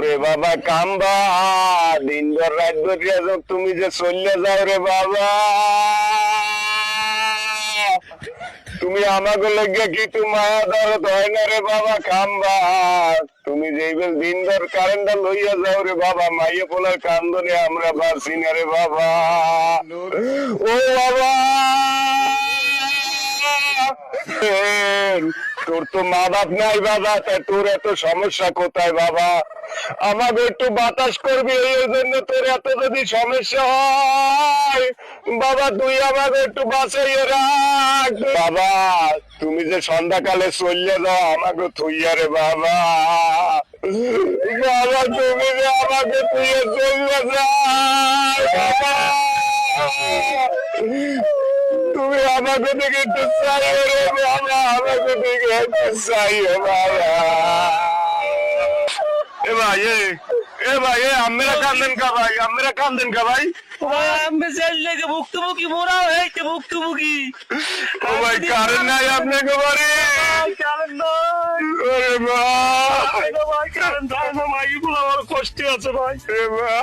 ওরে বাবা কাম্বা, দিন ভর রাত ভর তুমি যে চলে যাও রে বাবা। তুমি আমাকে লেগে কি মায়া দরদ হয় না রে বাবা কাম্বা। তুমি যেই বেল দিন ভর কারেন্টটা লইয়া যাও রে বাবা, মাইয়া পোলার কান্দনে আমরা বাঁচি না রে বাবা। ও বাবা, তোর তো মা বাপ নাই বাবা, তোর এত সমস্যা কোথায় বাবা? আমাকে একটু বাতাস করবি, এই জন্য তোর এত যদি সমস্যা হয় বাবা, তুই আমাকে একটু বাঁচাইয়ে রাখ বাবা। তুমি যে সন্ধ্যাকালে চললে যাও আমাকে থুইয়া রে বাবা। বাবা তুমি যে আমাকে থুইয়ে চললে যাও বাবা, তুমি আমাকে দেখে একটু চাইও রে বাবা, আমাকে দেখে একটু চাইও বাবা। এ ভাই এ ভাই, আমরা কান্দেন কা ভাই, আমরা কান্দেন কা ভাই? আমি চাই লেগে ভুক্তভোগী মোরা হয়েছে ভুক্তভোগী। ও ভাই কারেন্ট নাই আপনাকে বাড়ি? কারণ নয় ওরে ভাই, কারণ ভাই, এগুলো আমার কষ্ট আছে ভাই। এ ভাই